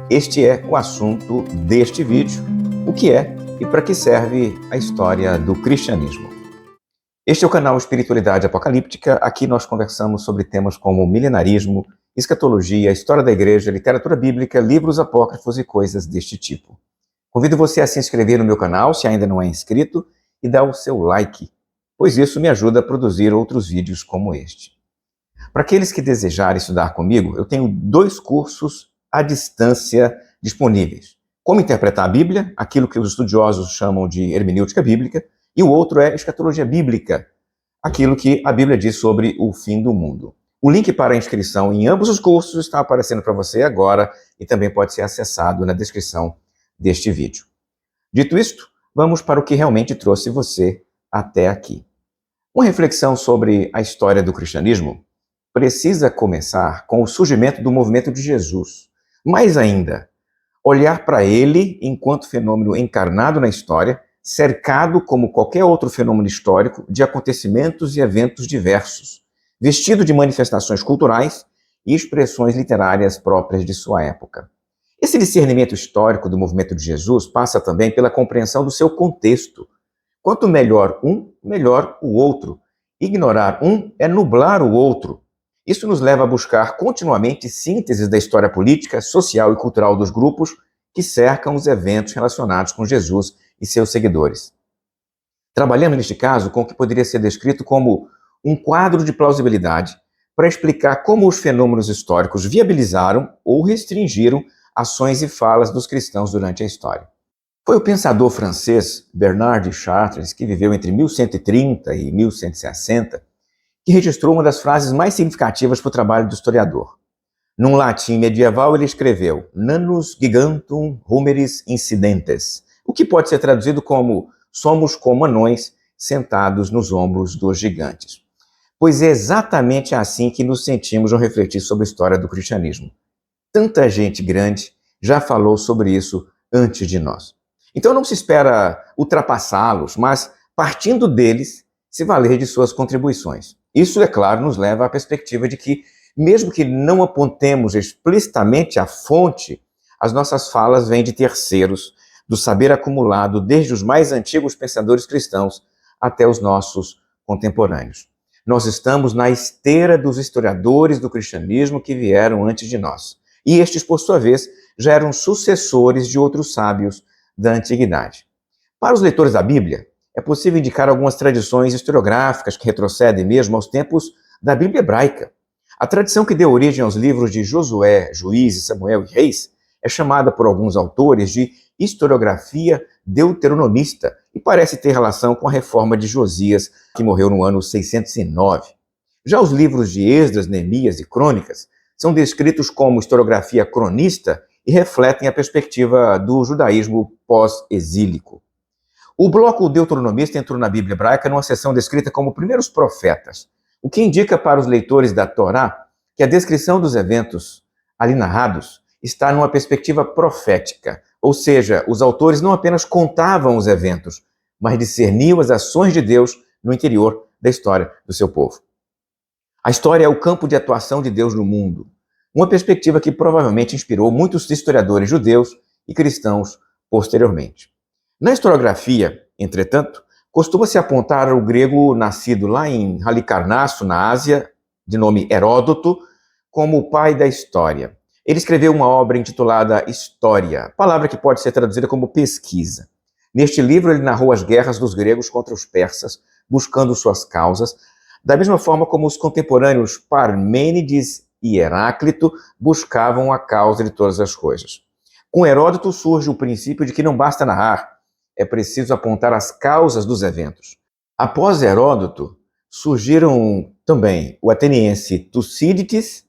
Este é o assunto deste vídeo, o que é e para que serve a história do cristianismo. Este é o canal Espiritualidade Apocalíptica. Aqui nós conversamos sobre temas como milenarismo, escatologia, história da igreja, literatura bíblica, livros apócrifos e coisas deste tipo. Convido você a se inscrever no meu canal, se ainda não é inscrito, e dar o seu like, pois isso me ajuda a produzir outros vídeos como este. Para aqueles que desejarem estudar comigo, eu tenho 2 cursos à distância disponíveis. Como interpretar a Bíblia, aquilo que os estudiosos chamam de hermenêutica bíblica, e o outro é escatologia bíblica, aquilo que a Bíblia diz sobre o fim do mundo. O link para a inscrição em ambos os cursos está aparecendo para você agora e também pode ser acessado na descrição deste vídeo. Dito isto, vamos para o que realmente trouxe você até aqui. Uma reflexão sobre a história do cristianismo precisa começar com o surgimento do movimento de Jesus. Mais ainda, olhar para ele enquanto fenômeno encarnado na história, cercado, como qualquer outro fenômeno histórico, de acontecimentos e eventos diversos, vestido de manifestações culturais e expressões literárias próprias de sua época. Esse discernimento histórico do movimento de Jesus passa também pela compreensão do seu contexto. Quanto melhor um, melhor o outro. Ignorar um é nublar o outro. Isso nos leva a buscar continuamente sínteses da história política, social e cultural dos grupos que cercam os eventos relacionados com Jesus e seus seguidores. Trabalhamos, neste caso, com o que poderia ser descrito como um quadro de plausibilidade para explicar como os fenômenos históricos viabilizaram ou restringiram ações e falas dos cristãos durante a história. Foi o pensador francês Bernard de Chartres, que viveu entre 1130 e 1160, que registrou uma das frases mais significativas para o trabalho do historiador. Num latim medieval, ele escreveu Nanus gigantum humeris incidentes, o que pode ser traduzido como somos como anões sentados nos ombros dos gigantes. Pois é exatamente assim que nos sentimos ao refletir sobre a história do cristianismo. Tanta gente grande já falou sobre isso antes de nós. Então não se espera ultrapassá-los, mas partindo deles, se valer de suas contribuições. Isso, é claro, nos leva à perspectiva de que, mesmo que não apontemos explicitamente a fonte, as nossas falas vêm de terceiros, do saber acumulado desde os mais antigos pensadores cristãos até os nossos contemporâneos. Nós estamos na esteira dos historiadores do cristianismo que vieram antes de nós. E estes, por sua vez, já eram sucessores de outros sábios da antiguidade. Para os leitores da Bíblia, é possível indicar algumas tradições historiográficas que retrocedem mesmo aos tempos da Bíblia hebraica. A tradição que deu origem aos livros de Josué, Juízes, Samuel e Reis é chamada por alguns autores de historiografia deuteronomista e parece ter relação com a reforma de Josias, que morreu no ano 609. Já os livros de Esdras, Neemias e Crônicas são descritos como historiografia cronista e refletem a perspectiva do judaísmo pós-exílico. O bloco deuteronomista entrou na Bíblia hebraica numa seção descrita como primeiros profetas, o que indica para os leitores da Torá que a descrição dos eventos ali narrados está numa perspectiva profética, ou seja, os autores não apenas contavam os eventos, mas discerniam as ações de Deus no interior da história do seu povo. A história é o campo de atuação de Deus no mundo, uma perspectiva que provavelmente inspirou muitos historiadores judeus e cristãos posteriormente. Na historiografia, entretanto, costuma-se apontar o grego nascido lá em Halicarnasso, na Ásia, de nome Heródoto, como o pai da história. Ele escreveu uma obra intitulada História, palavra que pode ser traduzida como pesquisa. Neste livro, ele narrou as guerras dos gregos contra os persas, buscando suas causas, da mesma forma como os contemporâneos Parmênides e Heráclito buscavam a causa de todas as coisas. Com Heródoto surge o princípio de que não basta narrar, é preciso apontar as causas dos eventos. Após Heródoto, surgiram também o ateniense Tucídides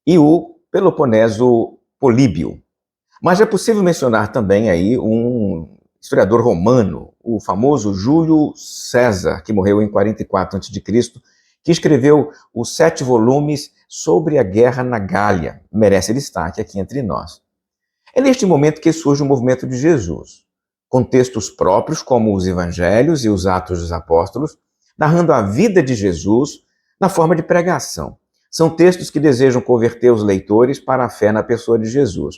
e o peloponeso Políbio. Mas é possível mencionar também aí um historiador romano, o famoso Júlio César, que morreu em 44 a.C., que escreveu os 7 volumes sobre a guerra na Gália. Merece destaque aqui entre nós. É neste momento que surge o movimento de Jesus, com textos próprios como os Evangelhos e os Atos dos Apóstolos, narrando a vida de Jesus na forma de pregação. São textos que desejam converter os leitores para a fé na pessoa de Jesus.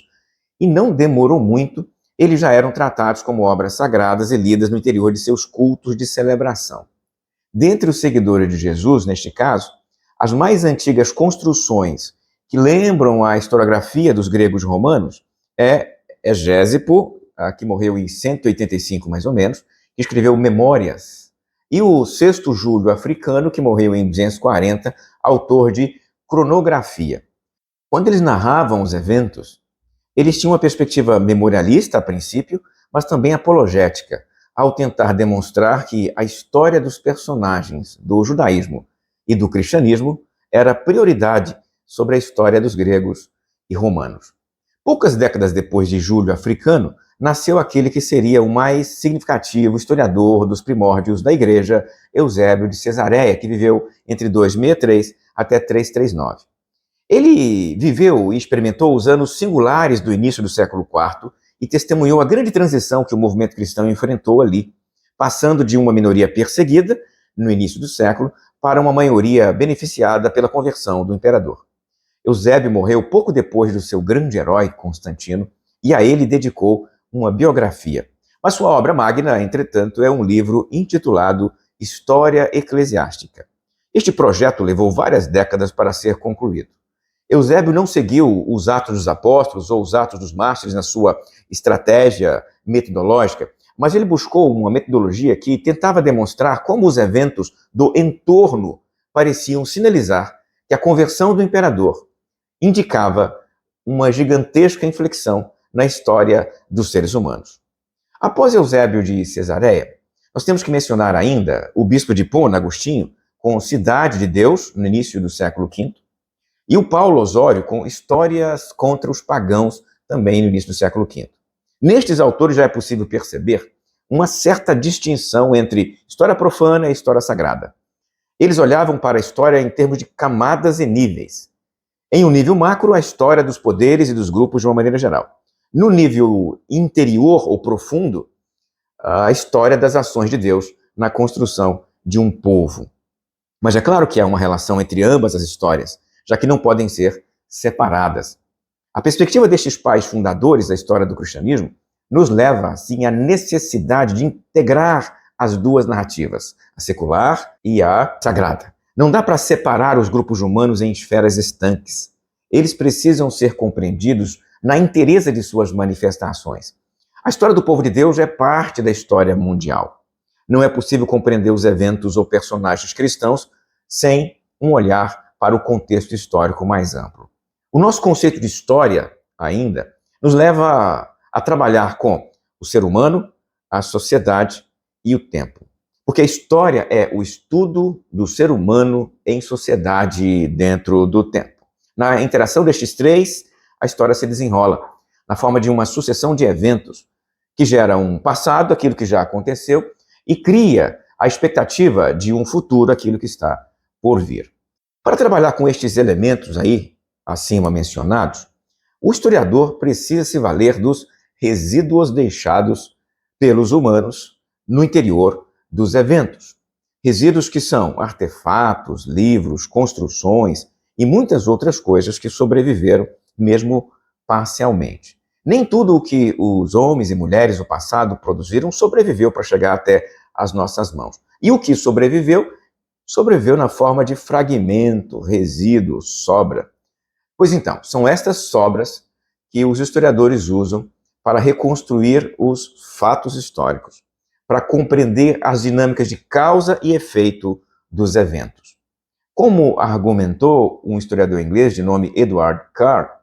e não demorou muito, eles já eram tratados como obras sagradas e lidas no interior de seus cultos de celebração. Dentre os seguidores de Jesus, neste caso, as mais antigas construções que lembram a historiografia dos gregos e romanos é Egésipo, que morreu em 185 mais ou menos, que escreveu Memórias, e o Sexto Júlio africano, que morreu em 240, autor de Cronografia. Quando eles narravam os eventos, eles tinham uma perspectiva memorialista a princípio, mas também apologética, ao tentar demonstrar que a história dos personagens do judaísmo e do cristianismo era prioridade sobre a história dos gregos e romanos. Poucas décadas depois de Júlio Africano, nasceu aquele que seria o mais significativo historiador dos primórdios da Igreja, Eusébio de Cesareia, que viveu entre 263 até 339. Ele viveu e experimentou os anos singulares do início do século IV e testemunhou a grande transição que o movimento cristão enfrentou ali, passando de uma minoria perseguida, no início do século, para uma maioria beneficiada pela conversão do imperador. Eusébio morreu pouco depois do seu grande herói, Constantino, e a ele dedicou uma biografia. Mas sua obra magna, entretanto, é um livro intitulado História Eclesiástica. Este projeto levou várias décadas para ser concluído. Eusébio não seguiu os Atos dos Apóstolos ou os Atos dos Mártires na sua estratégia metodológica, mas ele buscou uma metodologia que tentava demonstrar como os eventos do entorno pareciam sinalizar que a conversão do imperador indicava uma gigantesca inflexão na história dos seres humanos. Após Eusébio de Cesareia, nós temos que mencionar ainda o bispo de Hipona, Agostinho, com Cidade de Deus, no início do século V, e o Paulo Osório com Histórias contra os Pagãos, também no início do século V. Nestes autores já é possível perceber uma certa distinção entre história profana e história sagrada. Eles olhavam para a história em termos de camadas e níveis. Em um nível macro, a história dos poderes e dos grupos de uma maneira geral. No nível interior ou profundo, a história das ações de Deus na construção de um povo. Mas é claro que há uma relação entre ambas as histórias, já que não podem ser separadas. A perspectiva destes pais fundadores da história do cristianismo nos leva, assim, à necessidade de integrar as duas narrativas, a secular e a sagrada. Não dá para separar os grupos humanos em esferas estanques. Eles precisam ser compreendidos na inteireza de suas manifestações. A história do povo de Deus é parte da história mundial. Não é possível compreender os eventos ou personagens cristãos sem um olhar para o contexto histórico mais amplo. O nosso conceito de história, ainda, nos leva a trabalhar com o ser humano, a sociedade e o tempo. Porque a história é o estudo do ser humano em sociedade dentro do tempo. Na interação destes três, a história se desenrola na forma de uma sucessão de eventos que gera um passado, aquilo que já aconteceu, e cria a expectativa de um futuro, aquilo que está por vir. Para trabalhar com estes elementos aí, acima mencionados, o historiador precisa se valer dos resíduos deixados pelos humanos no interior dos eventos. Resíduos que são artefatos, livros, construções e muitas outras coisas que sobreviveram, mesmo parcialmente. Nem tudo o que os homens e mulheres do passado produziram sobreviveu para chegar até as nossas mãos. E o que sobreviveu, sobreviveu na forma de fragmento, resíduo, sobra. Pois então, são estas sobras que os historiadores usam para reconstruir os fatos históricos, para compreender as dinâmicas de causa e efeito dos eventos. Como argumentou um historiador inglês de nome Edward Carr,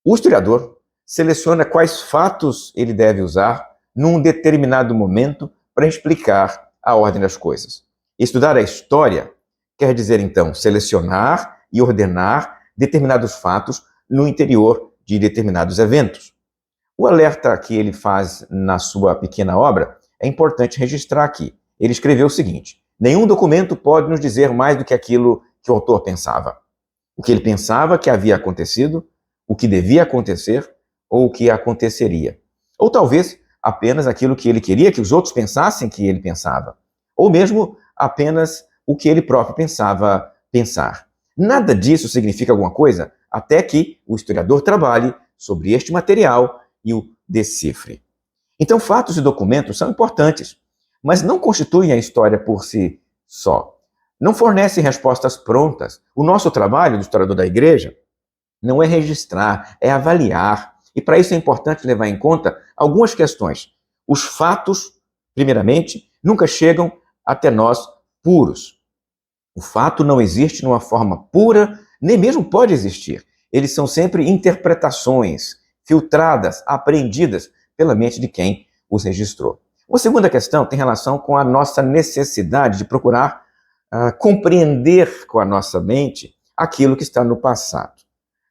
o historiador seleciona quais fatos ele deve usar num determinado momento para explicar a ordem das coisas. Estudar a história quer dizer, então, selecionar e ordenar determinados fatos no interior de determinados eventos. O alerta que ele faz na sua pequena obra é importante registrar aqui. Ele escreveu o seguinte: nenhum documento pode nos dizer mais do que aquilo que o autor pensava. O que ele pensava que havia acontecido, o que devia acontecer ou o que aconteceria. Ou talvez apenas aquilo que ele queria que os outros pensassem que ele pensava. Ou mesmo apenas o que ele próprio pensava pensar. Nada disso significa alguma coisa até que o historiador trabalhe sobre este material e o decifre. Então, fatos e documentos são importantes, mas não constituem a história por si só. Não fornecem respostas prontas. O nosso trabalho do historiador da igreja não é registrar, é avaliar. E para isso é importante levar em conta algumas questões. Os fatos, primeiramente, nunca chegam até nós puros. O fato não existe numa forma pura, nem mesmo pode existir. Eles são sempre interpretações filtradas, apreendidas pela mente de quem os registrou. Uma segunda questão tem relação com a nossa necessidade de procurar compreender com a nossa mente aquilo que está no passado.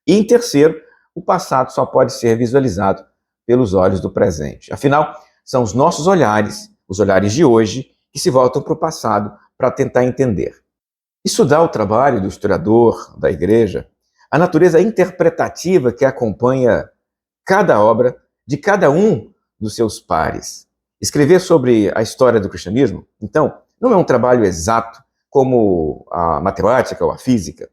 E em terceiro, o passado só pode ser visualizado pelos olhos do presente. Afinal, são os nossos olhares, os olhares de hoje, que se voltam para o passado para tentar entender. Isso dá ao trabalho do historiador, da igreja, a natureza interpretativa que acompanha cada obra de cada um dos seus pares. Escrever sobre a história do cristianismo, então, não é um trabalho exato como a matemática ou a física.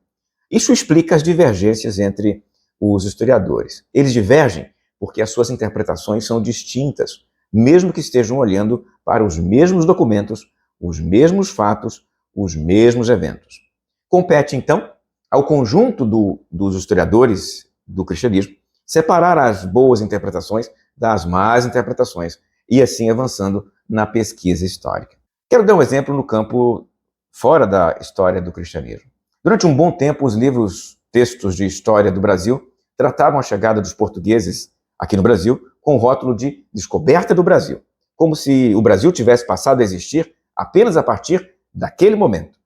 Isso explica as divergências entre os historiadores. Eles divergem porque as suas interpretações são distintas, mesmo que estejam olhando para os mesmos documentos, os mesmos fatos, os mesmos eventos. Compete, então, ao conjunto dos historiadores do cristianismo separar as boas interpretações das más interpretações e assim avançando na pesquisa histórica. Quero dar um exemplo no campo fora da história do cristianismo. Durante um bom tempo, os textos de história do Brasil tratavam a chegada dos portugueses aqui no Brasil com o rótulo de descoberta do Brasil, como se o Brasil tivesse passado a existir apenas a partir daquele momento,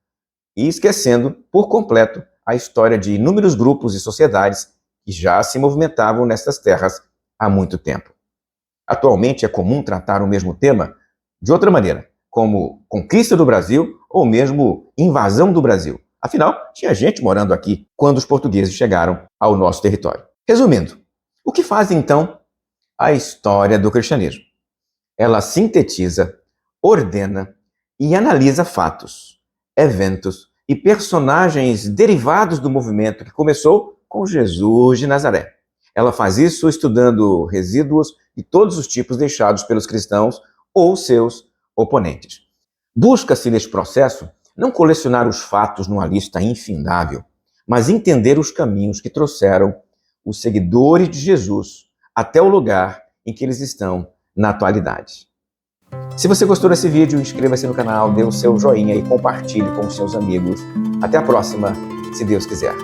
e esquecendo por completo a história de inúmeros grupos e sociedades que já se movimentavam nestas terras há muito tempo. Atualmente é comum tratar o mesmo tema de outra maneira, como conquista do Brasil ou mesmo invasão do Brasil. Afinal, tinha gente morando aqui quando os portugueses chegaram ao nosso território. Resumindo, o que faz então a história do cristianismo? Ela sintetiza, ordena e analisa fatos, eventos e personagens derivados do movimento que começou com Jesus de Nazaré. Ela faz isso estudando resíduos de todos os tipos deixados pelos cristãos ou seus oponentes. Busca-se neste processo não colecionar os fatos numa lista infindável, mas entender os caminhos que trouxeram os seguidores de Jesus até o lugar em que eles estão na atualidade. Se você gostou desse vídeo, inscreva-se no canal, dê o seu joinha e compartilhe com os seus amigos. Até a próxima, se Deus quiser.